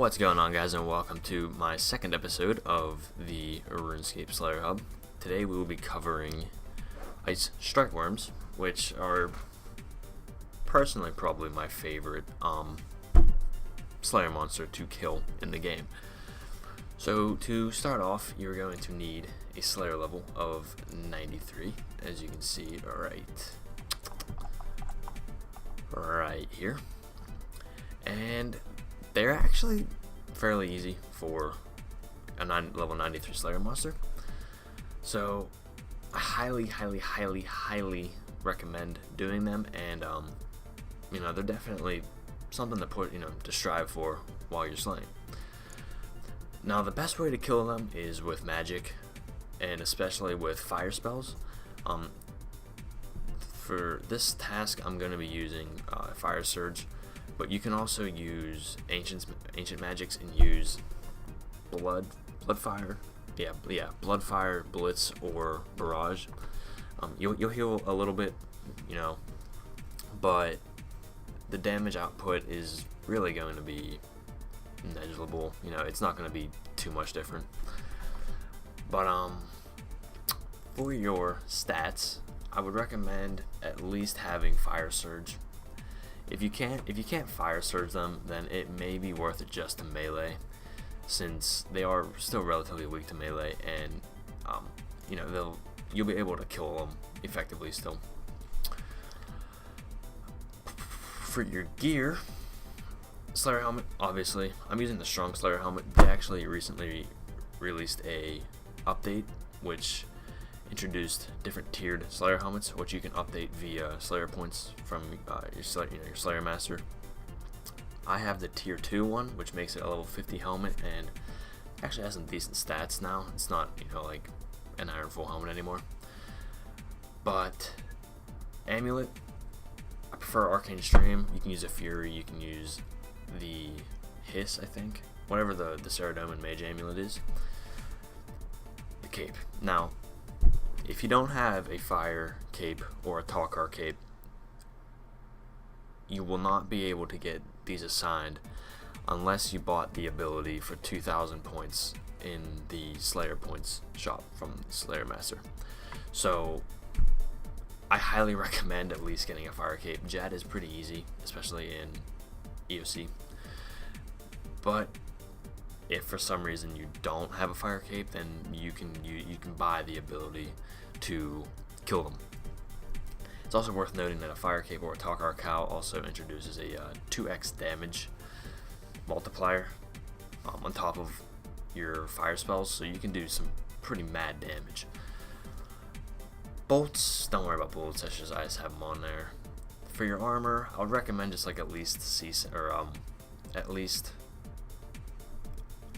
What's going on, guys, and welcome to my second episode of the Runescape Slayer Hub. Today we will be covering Ice Strykewyrms, which are personally probably my favorite Slayer monster to kill in the game. So to start off, you're going to need a Slayer level of 93, as you can see right here. And they're actually fairly easy for a level 93 Slayer monster. So I highly recommend doing them, and they're definitely something to put, to strive for while you're slaying. Now the best way to kill them is with magic, and especially with fire spells. For this task I'm going to be using Fire Surge, but you can also use ancient magics and use Bloodfire, Blitz, or Barrage. You'll heal a little bit, but the damage output is really going to be negligible. It's not going to be too much different. But for your stats, I would recommend at least having Fire Surge. If you can't Fire Surge them, then it may be worth it just to melee, since they are still relatively weak to melee, and you'll be able to kill them effectively still. For your gear, Slayer helmet, obviously I'm using the strong Slayer helmet. They actually recently released a update which introduced different tiered Slayer helmets, which you can update via Slayer points from your Slayer Master. I have the tier 2 one, which makes it a level 50 helmet, and actually has some decent stats now. It's not like an Iron Full helmet anymore. But amulet, I prefer Arcane Stream. You can use a Fury, you can use the Hiss, I think, whatever the Ceridome and Mage amulet is. The cape. Now, if you don't have a fire cape or a Talkar cape, you will not be able to get these assigned unless you bought the ability for 2,000 points in the Slayer points shop from the Slayer Master. So I highly recommend at least getting a fire cape. Jad is pretty easy, especially in EOC. But if for some reason you don't have a fire cape, then you can buy the ability to kill them. It's also worth noting that a fire cape or a Talkar cow also introduces a 2x damage multiplier on top of your fire spells, so you can do some pretty mad damage. Bolts, don't worry about bullets, I just have them on there. For your armor, I would recommend just like at least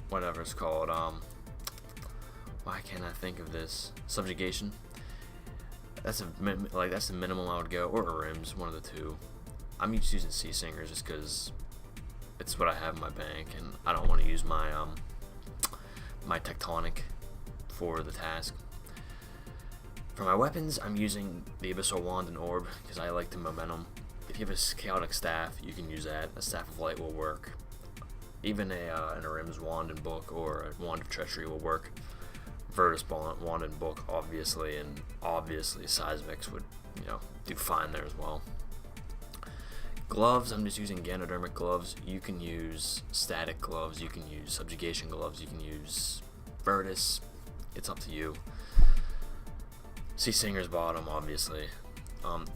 whatever it's called, why can't I think of this? Subjugation. That's the minimum I would go, or Rims, one of the two. I'm just using Sea Singers just because it's what I have in my bank, and I don't want to use my my Tectonic for the task. For my weapons, I'm using the Abyssal Wand and Orb because I like the momentum. If you have a Chaotic Staff, you can use that. A Staff of Light will work. Even a Rims Wand and Book or a Wand of Treachery will work. Virtus Wand and Book, obviously, and obviously Seismix would, do fine there as well. Gloves, I'm just using Ganodermic gloves. You can use Static gloves, you can use Subjugation gloves, you can use Virtus. It's up to you. Sea Singer's bottom, obviously.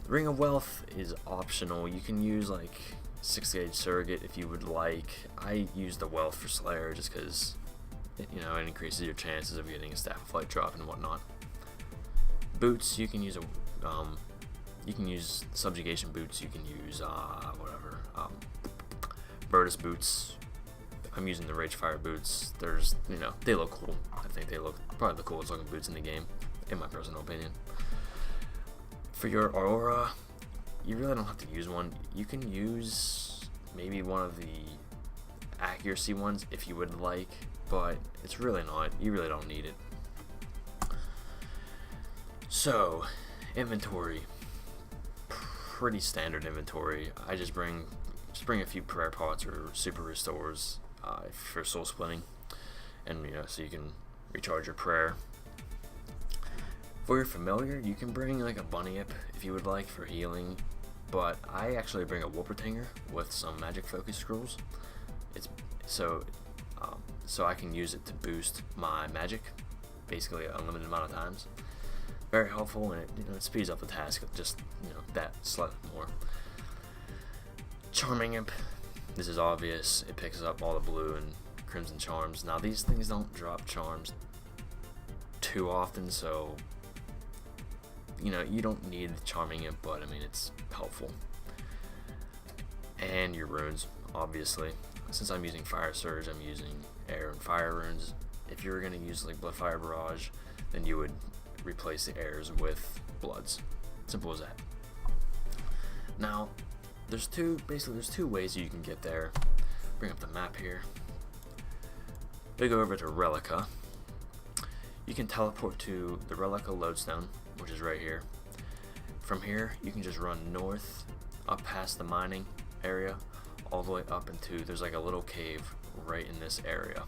Ring of Wealth is optional. You can use like 6-gauge Surrogate if you would like. I use the Wealth for Slayer just because it increases your chances of getting a Staff of Light drop and whatnot. Boots, you can use Subjugation boots. You can use Virtus boots. I'm using the Ragefire boots. They look cool. I think they look probably the coolest looking boots in the game, in my personal opinion. For your Aurora, you really don't have to use one. You can use maybe one of the accuracy ones if you would like, but it's really not. You really don't need it. So, inventory. Pretty standard inventory. I just bring a few prayer pots or super restores, for soul splitting, and so you can recharge your prayer. For your familiar, you can bring like a bunny imp if you would like for healing, but I actually bring a Wolpertinger with some magic focus scrolls. It's so I can use it to boost my magic, basically an unlimited amount of times. Very helpful, and it speeds up the task just that slightly more. Charming Imp, this is obvious. It picks up all the blue and crimson charms. Now these things don't drop charms too often, so you don't need Charming Imp, but I mean it's helpful. And your runes, obviously. Since I'm using Fire Surge, I'm using Air and Fire runes. If you were going to use like Blood Fire Barrage, then you would replace the airs with bloods. Simple as that. Now, there's two ways you can get there. Bring up the map here. We go over to Relica. You can teleport to the Relica Lodestone, which is right here. From here, you can just run north, up past the mining area, all the way up into, there's like a little cave right in this area.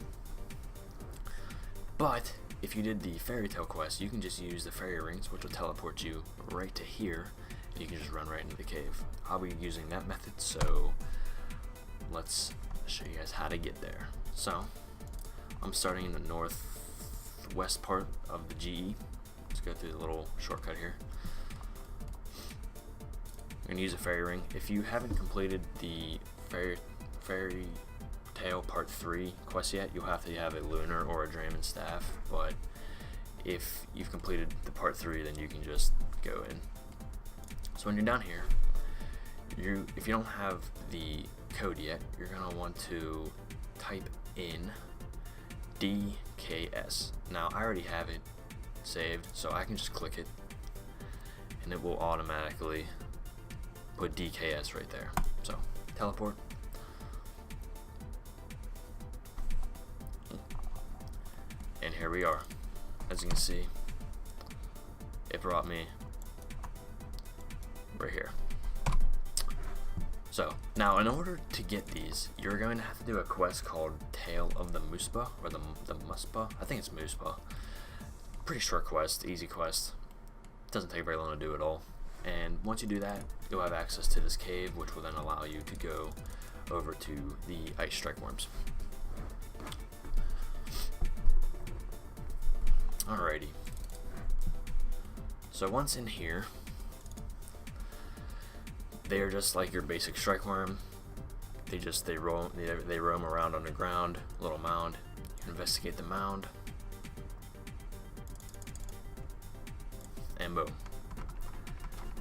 But if you did the Fairy Tale quest, you can just use the fairy rings, which will teleport you right to here, and you can just run right into the cave. I'll be using that method, so let's show you guys how to get there. So I'm starting in the northwest part of the GE. Let's go through the little shortcut here. I'm going to use a fairy ring. If you haven't completed the Fairy Tale Part 3 quest yet, you'll have to have a lunar or a Draymond staff, but if you've completed the Part 3, then you can just go in. So when you're down here, if you don't have the code yet, you're going to want to type in DKS. Now I already have it saved, so I can just click it and it will automatically put DKS right there. So teleport, and here we are. As you can see, it brought me right here. So now in order to get these, you're going to have to do a quest called Tale of the Muspa, or the Muspa. I think it's Muspa. Pretty short quest, easy quest. Doesn't take very long to do at all. And once you do that, you'll have access to this cave, which will then allow you to go over to the Ice Strykewyrms. Alrighty. So once in here, they are just like your basic Strykewyrm. They roam around underground, little mound. You investigate the mound, and boom.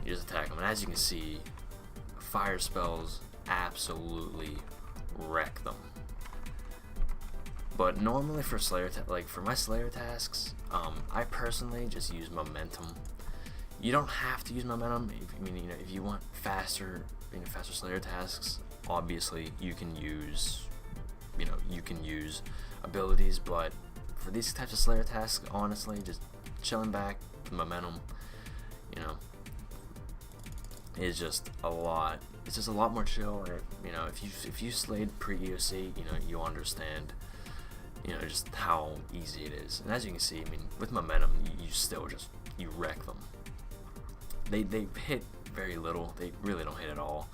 You just attack them, and as you can see, fire spells absolutely wreck them. But normally for for my Slayer tasks, I personally just use momentum. You don't have to use momentum. If you want faster Slayer tasks, obviously you can use abilities. But for these types of Slayer tasks, honestly, just chilling back, momentum, is just a lot. It's just a lot more chill. If you slayed pre-EOC, you understand, just how easy it is. And as you can see, with momentum, you wreck them. They hit very little. They really don't hit at all.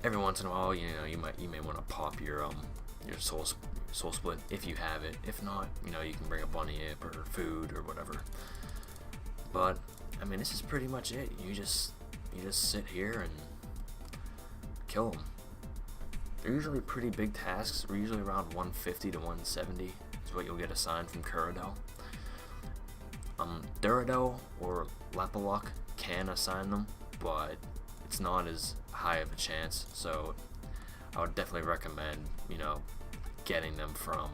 Every once in a while, you may want to pop your soul split if you have it. If not, you can bring a bunny imp or food or whatever. But this is pretty much it. You just sit here and kill them. They're usually pretty big tasks. They're usually around 150 to 170 is what you'll get assigned from Kuradel. Duradel or Lapalok can assign them, but it's not as high of a chance, so I would definitely recommend, getting them from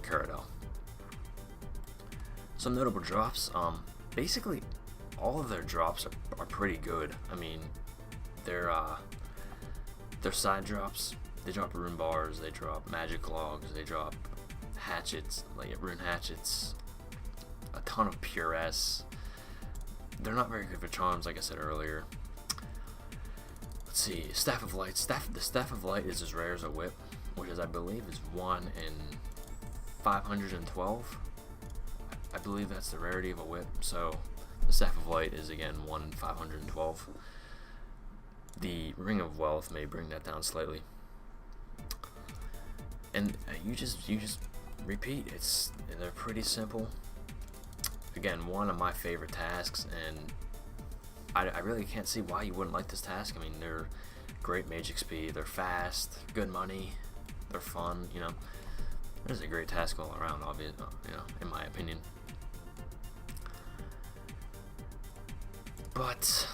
Kuradel. Some notable drops, basically all of their drops are pretty good. Their side drops, they drop rune bars, they drop magic logs, they drop hatchets, like rune hatchets, a ton of pure S. They're not very good for charms, like I said earlier. Let's see, Staff of Light. The Staff of Light is as rare as a whip. which is, I believe, is 1 in 512. I believe that's the rarity of a whip. So the Staff of Light is again 1 in 512. The Ring of Wealth may bring that down slightly. And you just repeat. They're pretty simple. Again, one of my favorite tasks, and I really can't see why you wouldn't like this task. I mean, they're great mage XP, they're fast, good money, they're fun. You know, there's a great task all around. Obviously, you know, in my opinion. But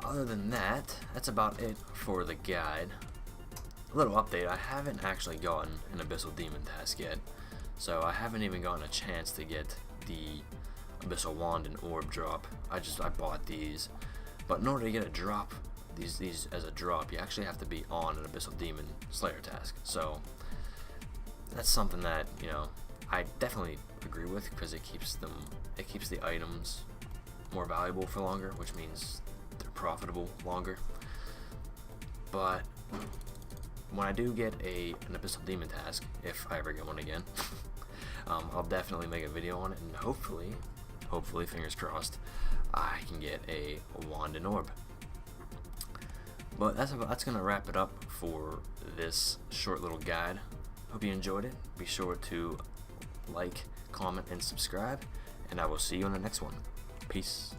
other than that, that's about it for the guide. A little update: I haven't actually gotten an Abyssal Demon task yet, so I haven't even gotten a chance to get the Abyssal Wand and Orb drop. I bought these, but in order to get a drop, these as a drop, you actually have to be on an Abyssal Demon Slayer task. So that's something that, you know, I definitely agree with, because it keeps the items more valuable for longer, which means they're profitable longer. But when I do get an Abyssal Demon task, if I ever get one again, I'll definitely make a video on it, and hopefully, fingers crossed, I can get a Wand and Orb. But that's gonna wrap it up for this short little guide. Hope you enjoyed it. Be sure to like, comment, and subscribe, and I will see you in the next one. Peace.